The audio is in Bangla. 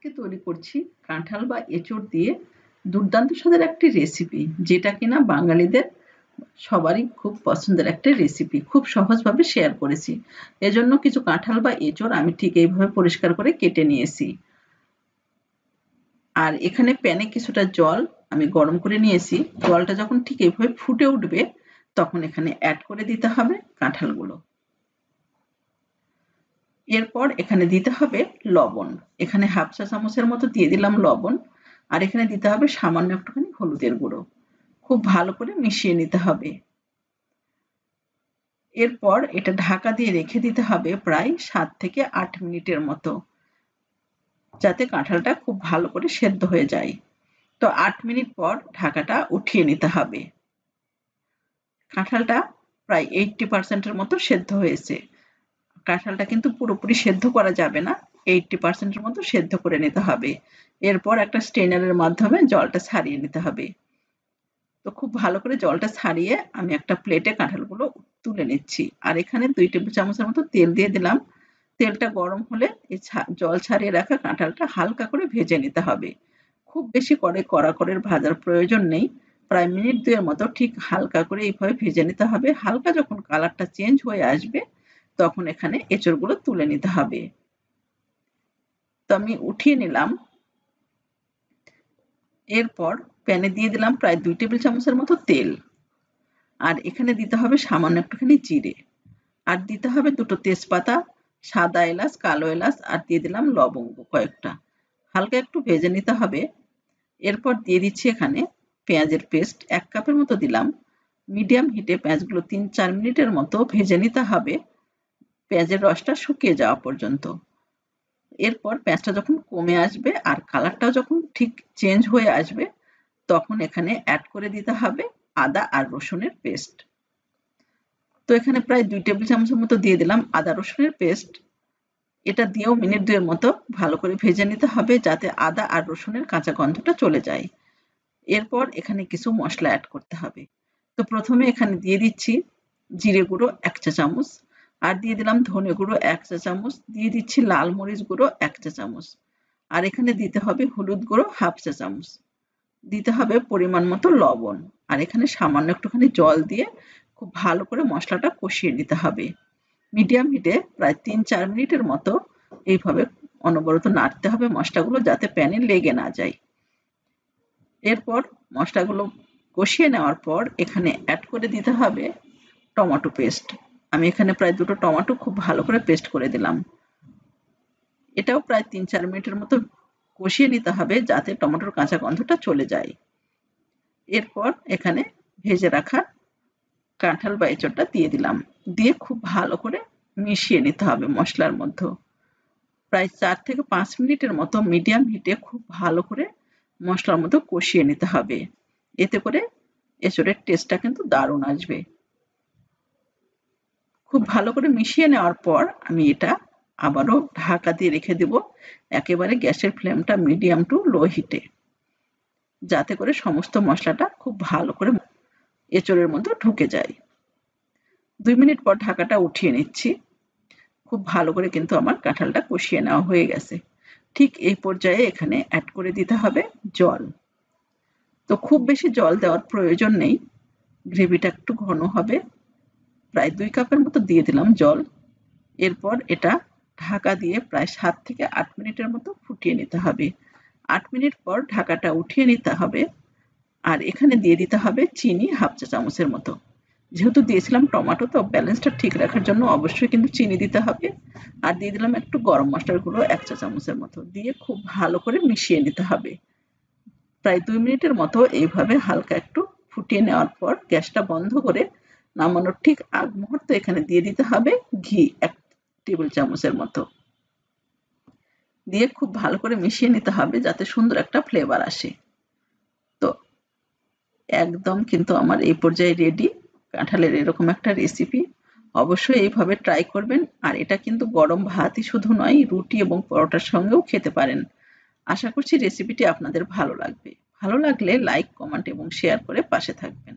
আজকে তৈরি করছি কাঁঠাল বা এঁচোড় দিয়ে দুর্দান্ত স্বাদের একটি রেসিপি, যেটা কিনা বাঙালিদের সবারই খুব পছন্দের একটা রেসিপি। খুব সহজভাবে শেয়ার করেছি। এজন্য কিছু কাঁঠাল বা এঁচোড় আমি ঠিক এইভাবে পরিষ্কার করে কেটে নিয়েছি। আর এখানে প্যানে কিছুটা জল আমি গরম করে নিয়েছি। জলটা যখন ঠিক এইভাবে ফুটে উঠবে তখন এখানে অ্যাড করে দিতে হবে কাঁঠালগুলো। এরপর এখানে দিতে হবে লবণ। এখানে হাফ চা চামচের মতো দিয়ে দিলাম লবণ। আর এখানে দিতে হবে সামান্য একটুখানি হলুদের গুঁড়ো। খুব ভালো করে মিশিয়ে নিতে হবে। এরপর এটা ঢাকা দিয়ে রেখে দিতে হবে প্রায় 7 থেকে 8 মিনিটের মতো, যাতে কাঁঠালটা খুব ভালো করে সেদ্ধ হয়ে যায়। তো 8 মিনিট পর ঢাকাটা উঠিয়ে নিতে হবে। কাঁঠালটা প্রায় 80% এর মতো সেদ্ধ হয়েছে। কাঁঠালটা কিন্তু পুরোপুরি সেদ্ধ করা যাবে না, 80% এর মতো সেদ্ধ করে নিতে হবে। এরপর একটা স্ট্রেনারের মাধ্যমে জলটা ছাড়িয়ে নিতে হবে। তো খুব ভালো করে জলটা ছাড়িয়ে আমি একটা প্লেটে কাঁঠালগুলো তুলে নিচ্ছি। আর এখানে 2 টেবিল চামচের মতো তেল দিয়ে দিলাম। তেলটা গরম হলে এই জল ছাড়িয়ে রাখা কাঁঠালটা হালকা করে ভেজে নিতে হবে। খুব বেশি করে কড়া করে ভাজার প্রয়োজন নেই। প্রায় মিনিট 2 এর মতো ঠিক হালকা করে এইভাবে ভেজে নিতে হবে। হালকা যখন কালারটা চেঞ্জ হয়ে আসবে তখন এখানে এঁচোড়গুলো তুলে নিতে হবে। তো আমি উঠিয়ে নিলাম। এরপর প্যানে দিয়ে দিলাম প্রায় 2 টেবিল চামচের মতো তেল। আর এখানে দিতে হবে সামান্য একটুখানি জিরে। আর দিতে হবে 2টো তেজপাতা, সাদা এলাচ, কালো এলাচ আর দিয়ে দিলাম লবঙ্গ কয়েকটা। হালকা একটু ভেজে নিতে হবে। এরপর দিয়ে দিচ্ছি এখানে পেঁয়াজের পেস্ট 1 কাপের মতো দিলাম। মিডিয়াম হিটে পেঁয়াজগুলো 3-4 মিনিটের মতো ভেজে নিতে হবে, পেঁয়াজের রসটা শুকিয়ে যাওয়া পর্যন্ত। এরপর পেঁয়াজটা যখন কমে আসবে আর কালারটাও যখন ঠিক চেঞ্জ হয়ে আসবে তখন এখানে অ্যাড করে দিতে হবে আদা আর রসুনের পেস্ট। তো এখানে প্রায় 2 টেবিল চামচের মতো দিয়ে দিলাম আদা রসুনের পেস্ট। এটা দিয়েও মিনিট 2 এর মতো ভালো করে ভেজে নিতে হবে, যাতে আদা আর রসুনের কাঁচা গন্ধটা চলে যায়। এরপর এখানে কিছু মশলা অ্যাড করতে হবে। তো প্রথমে এখানে দিয়ে দিচ্ছি জিরে গুঁড়ো 1 চা চামচ। আর দিয়ে দিলাম ধনে গুঁড়ো 1 চা চামচ। দিয়ে দিচ্ছি লাল মরিচ গুঁড়ো 1 চা চামচ। আর এখানে দিতে হবে হলুদ গুঁড়ো হাফ চা চামচ। দিতে হবে পরিমাণ মতো লবণ। আর এখানে সামান্য একটুখানি জল দিয়ে খুব ভালো করে মশলাটা কষিয়ে নিতে হবে। মিডিয়াম হিটে প্রায় 3-4 মিনিটের মতো এইভাবে অনবরত নাড়তে হবে মশলাগুলো, যাতে প্যানে লেগে না যায়। এরপর মশলাগুলো কষিয়ে নেওয়ার পর এখানে অ্যাড করে দিতে হবে টমেটো পেস্ট। আমি এখানে প্রায় 2টো টমেটো খুব ভালো করে পেস্ট করে দিলাম। এটাও প্রায় 3-4 মিনিটের মতো কষিয়ে নিতে হবে, যাতে টমেটোর কাঁচা গন্ধটা চলে যায়। এরপর এখানে ভেজে রাখা কাঁঠাল বা এঁচোড়টা দিয়ে দিলাম। দিয়ে খুব ভালো করে মিশিয়ে নিতে হবে মশলার মধ্যে। প্রায় 4 থেকে 5 মিনিটের মতো মিডিয়াম হিটে খুব ভালো করে মশলার মধ্যে কষিয়ে নিতে হবে। এতে করে এঁচোড়ের টেস্টটা কিন্তু দারুণ আসবে। খুব ভালো করে মিশিয়ে নেওয়ার পর আমি এটা আবারও ঢাকা দিয়ে রেখে দেব, একেবারে গ্যাসের ফ্লেমটা মিডিয়াম টু লো হিটে, যাতে করে সমস্ত মশলাটা খুব ভালো করে এঁচোড়ের মধ্যে ঢুকে যায়। 2 মিনিট পর ঢাকাটা উঠিয়ে নিচ্ছি। খুব ভালো করে কিন্তু আমার কাঁঠালটা কষিয়ে নেওয়া হয়ে গেছে। ঠিক এই পর্যায়ে এখানে অ্যাড করে দিতে হবে জল। তো খুব বেশি জল দেওয়ার প্রয়োজন নেই, গ্রেভিটা একটু ঘন হবে। প্রায় 2 কাপের মতো দিয়ে দিলাম জল। এরপর এটা ঢাকা দিয়ে প্রায় 7 থেকে 8 মিনিটের মতো ফুটিয়ে নিতে হবে। 8 মিনিট পর ঢাকাটা উঠিয়ে নিতে হবে। আর এখানে দিয়ে দিতে হবে চিনি হাফ চা চামচের মতো। যেহেতু দিয়েছিলাম টমেটো, তো ব্যালেন্সটা ঠিক রাখার জন্য অবশ্যই কিন্তু চিনি দিতে হবে। আর দিয়ে দিলাম একটু গরম মশলার গুঁড়ো 1 চা চামচের মতো, দিয়ে খুব ভালো করে মিশিয়ে নিতে হবে। প্রায় 2 মিনিটের মতো এইভাবে হালকা একটু ফুটিয়ে নেওয়ার পর গ্যাসটা বন্ধ করে নামানোর ঠিক আগ মুহূর্তে এখানে দিয়ে দিতে হবে ঘি 1 টেবিল চামচের মতো। দিয়ে খুব ভালো করে মিশিয়ে নিতে হবে, যাতে সুন্দর একটা ফ্লেভার আসে। তো একদম কিন্তু আমার এই পর্যায়ে রেডি কাঁঠালের এরকম একটা রেসিপি। অবশ্যই এইভাবে ট্রাই করবেন। আর এটা কিন্তু গরম ভাতই শুধু নয়, রুটি এবং পরোটার সঙ্গেও খেতে পারেন। আশা করছি রেসিপিটি আপনাদের ভালো লাগবে। ভালো লাগলে লাইক, কমেন্ট এবং শেয়ার করে পাশে থাকবেন।